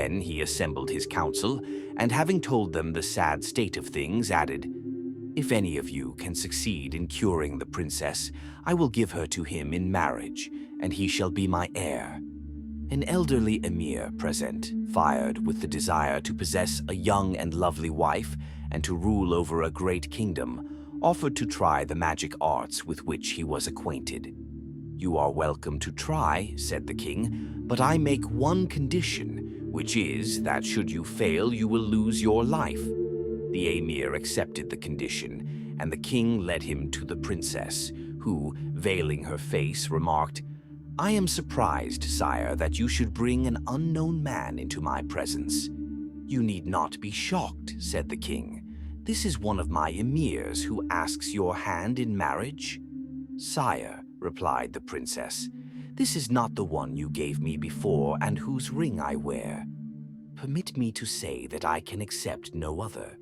Then he assembled his council, and having told them the sad state of things, added, "If any of you can succeed in curing the princess, I will give her to him in marriage, and he shall be my heir." An elderly emir present, fired with the desire to possess a young and lovely wife and to rule over a great kingdom, offered to try the magic arts with which he was acquainted. "You are welcome to try," said the king, "but I make one condition, which is that should you fail, you will lose your life." The emir accepted the condition, and the king led him to the princess, who, veiling her face, remarked, "I am surprised, sire, that you should bring an unknown man into my presence." "You need not be shocked," said the king. "This is one of my emirs who asks your hand in marriage." "Sire," replied the princess, "this is not the one you gave me before and whose ring I wear. Permit me to say that I can accept no other."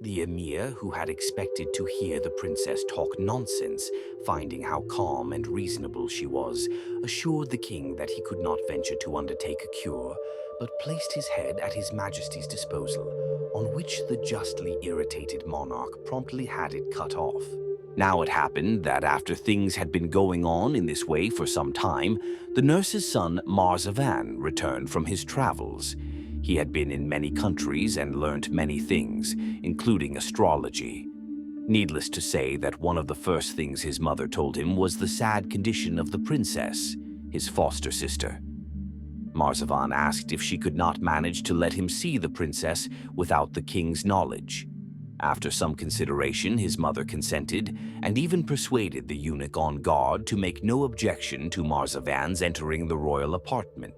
The emir, who had expected to hear the princess talk nonsense, finding how calm and reasonable she was, assured the king that he could not venture to undertake a cure, but placed his head at his majesty's disposal, on which the justly irritated monarch promptly had it cut off. Now it happened that after things had been going on in this way for some time, the nurse's son Camaralzaman returned from his travels. He had been in many countries and learnt many things, including astrology. Needless to say that one of the first things his mother told him was the sad condition of the princess, his foster sister. Camaralzaman asked if she could not manage to let him see the princess without the king's knowledge. After some consideration, his mother consented, and even persuaded the eunuch on guard to make no objection to Camaralzaman's entering the royal apartment.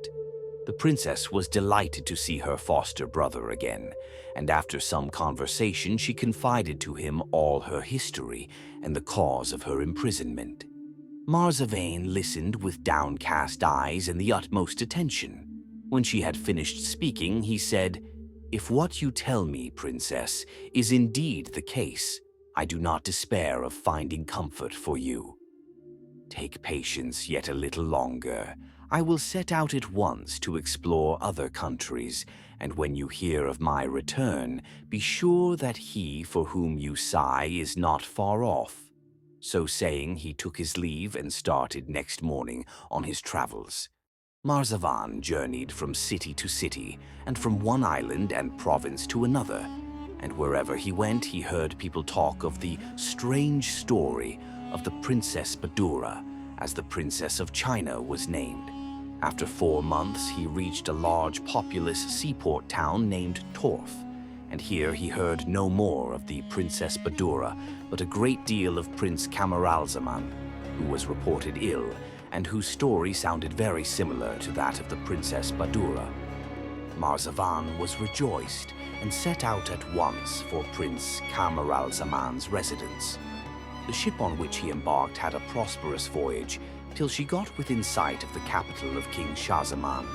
The princess was delighted to see her foster brother again, and after some conversation she confided to him all her history and the cause of her imprisonment. Camaralzaman listened with downcast eyes and the utmost attention. When she had finished speaking, he said, "If what you tell me, princess, is indeed the case, I do not despair of finding comfort for you. Take patience yet a little longer. I will set out at once to explore other countries, and when you hear of my return, be sure that he for whom you sigh is not far off." So saying, he took his leave and started next morning on his travels. Camaralzaman journeyed from city to city, and from one island and province to another, and wherever he went he heard people talk of the strange story of the Princess Badoura, as the Princess of China was named. After 4 months, he reached a large populous seaport town named Torf, and here he heard no more of the Princess Badoura, but a great deal of Prince Camaralzaman, who was reported ill, and whose story sounded very similar to that of the Princess Badoura. Camaralzaman was rejoiced and set out at once for Prince Camaralzaman's residence. The ship on which he embarked had a prosperous voyage till she got within sight of the capital of King Shahzaman.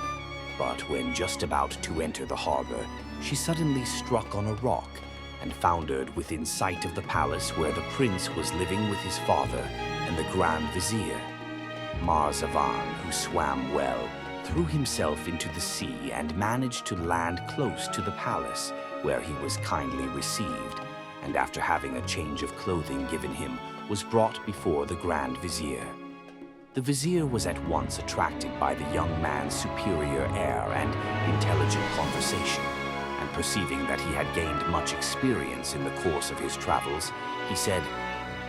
But when just about to enter the harbor, she suddenly struck on a rock and foundered within sight of the palace where the prince was living with his father and the Grand Vizier. Camaralzaman, who swam well, threw himself into the sea and managed to land close to the palace, where he was kindly received, and after having a change of clothing given him, was brought before the Grand Vizier. The Vizier was at once attracted by the young man's superior air and intelligent conversation, and perceiving that he had gained much experience in the course of his travels, he said,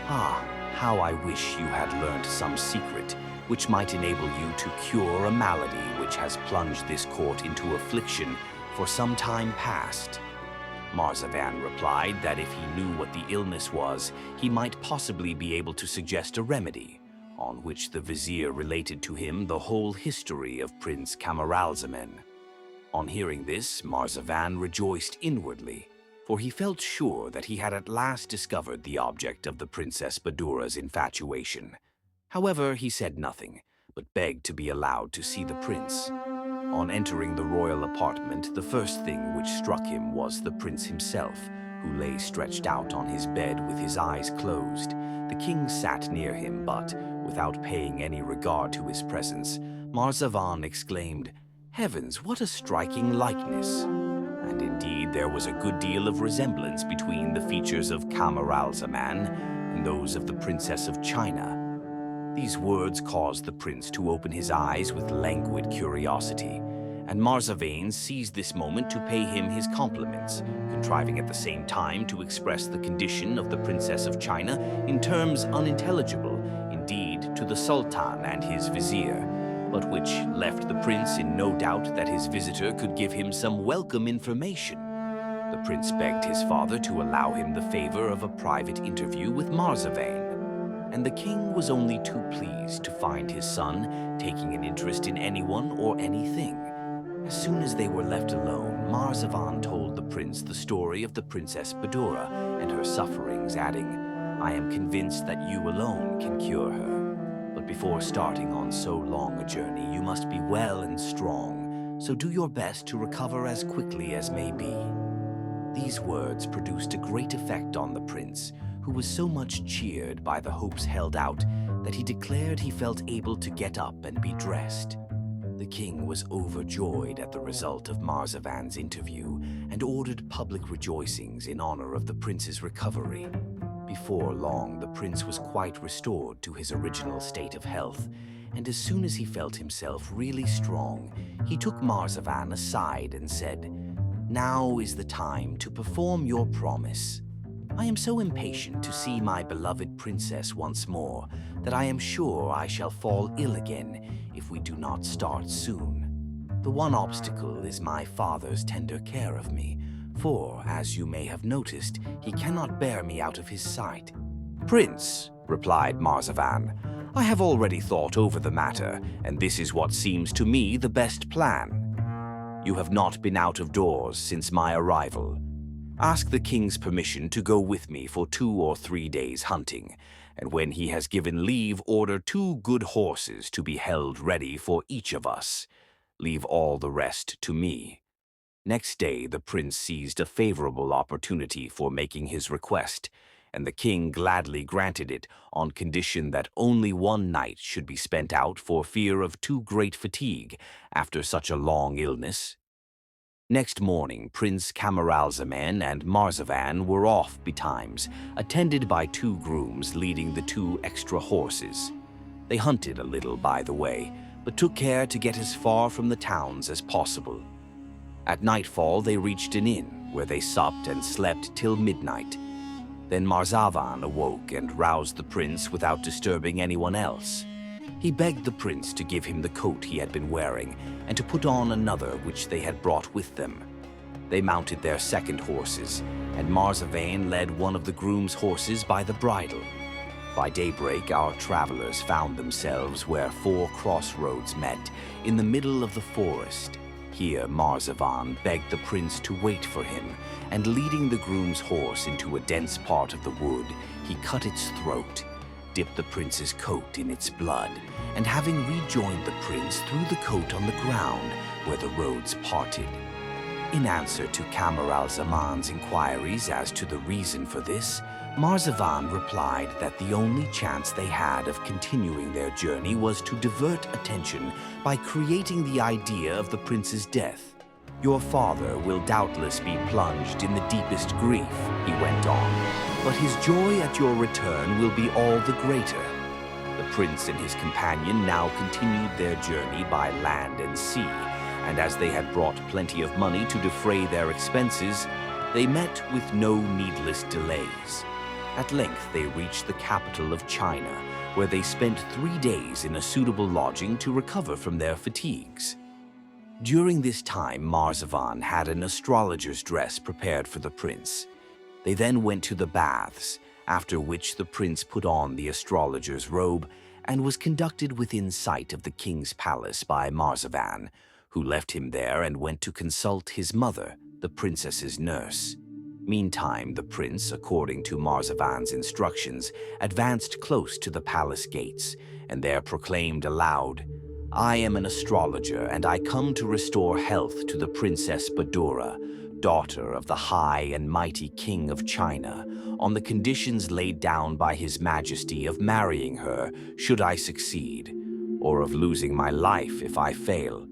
"Ah, how I wish you had learnt some secret which might enable you to cure a malady which has plunged this court into affliction for some time past." Camaralzaman replied that if he knew what the illness was, he might possibly be able to suggest a remedy, on which the Vizier related to him the whole history of Prince Camaralzaman. On hearing this, Camaralzaman rejoiced inwardly, for he felt sure that he had at last discovered the object of the Princess Badoura's infatuation. However, he said nothing, but begged to be allowed to see the prince. On entering the royal apartment, the first thing which struck him was the prince himself, who lay stretched out on his bed with his eyes closed. The king sat near him, but, without paying any regard to his presence, Camaralzaman exclaimed, Heavens, what a striking likeness! And indeed, there was a good deal of resemblance between the features of Camaralzaman and those of the Princess of China. These words caused the prince to open his eyes with languid curiosity, and Marzavan seized this moment to pay him his compliments, contriving at the same time to express the condition of the Princess of China in terms unintelligible, indeed, to the Sultan and his vizier, but which left the prince in no doubt that his visitor could give him some welcome information. The prince begged his father to allow him the favor of a private interview with Marzavan, and the king was only too pleased to find his son taking an interest in anyone or anything. As soon as they were left alone, Marzavan told the prince the story of the Princess Badoura and her sufferings, adding, "I am convinced that you alone can cure her. But before starting on so long a journey, you must be well and strong, so do your best to recover as quickly as may be." These words produced a great effect on the prince, who was so much cheered by the hopes held out that he declared he felt able to get up and be dressed. The king was overjoyed at the result of Marzavan's interview and ordered public rejoicings in honor of the prince's recovery. Before long, the prince was quite restored to his original state of health, and as soon as he felt himself really strong, he took Marzavan aside and said, "Now is the time to perform your promise. I am so impatient to see my beloved princess once more that I am sure I shall fall ill again if we do not start soon. The one obstacle is my father's tender care of me, for, as you may have noticed, he cannot bear me out of his sight." "Prince," replied Marzavan, "I have already thought over the matter, and this is what seems to me the best plan. You have not been out of doors since my arrival. Ask the king's permission to go with me for 2 or 3 days hunting, and when he has given leave, order 2 good horses to be held ready for each of us. Leave all the rest to me." Next day, the prince seized a favorable opportunity for making his request, and the king gladly granted it on condition that only 1 night should be spent out for fear of too great fatigue after such a long illness. Next morning, Prince Camaralzaman and Marzavan were off betimes, attended by 2 grooms leading the 2 extra horses. They hunted a little by the way, but took care to get as far from the towns as possible. At nightfall, they reached an inn, where they supped and slept till midnight. Then Marzavan awoke and roused the prince without disturbing anyone else. He begged the prince to give him the coat he had been wearing and to put on another which they had brought with them. They mounted their 2nd horses, and Marzavan led one of the groom's horses by the bridle. By daybreak, our travelers found themselves where 4 crossroads met, in the middle of the forest. Here Marzavan begged the prince to wait for him, and leading the groom's horse into a dense part of the wood, he cut its throat, dipped the prince's coat in its blood, and having rejoined the prince, threw the coat on the ground where the roads parted. In answer to Camaralzaman's inquiries as to the reason for this, Marzavan replied that the only chance they had of continuing their journey was to divert attention by creating the idea of the prince's death. "Your father will doubtless be plunged in the deepest grief," he went on, "but his joy at your return will be all the greater." The prince and his companion now continued their journey by land and sea, and as they had brought plenty of money to defray their expenses, they met with no needless delays. At length they reached the capital of China, where they spent 3 days in a suitable lodging to recover from their fatigues. During this time, Marzavan had an astrologer's dress prepared for the prince. They then went to the baths, after which the prince put on the astrologer's robe and was conducted within sight of the king's palace by Marzavan, who left him there and went to consult his mother, the princess's nurse. Meantime, the prince, according to Marzavan's instructions, advanced close to the palace gates, and there proclaimed aloud, "I am an astrologer, and I come to restore health to the Princess Badoura, daughter of the high and mighty King of China, on the conditions laid down by His Majesty of marrying her, should I succeed, or of losing my life if I fail.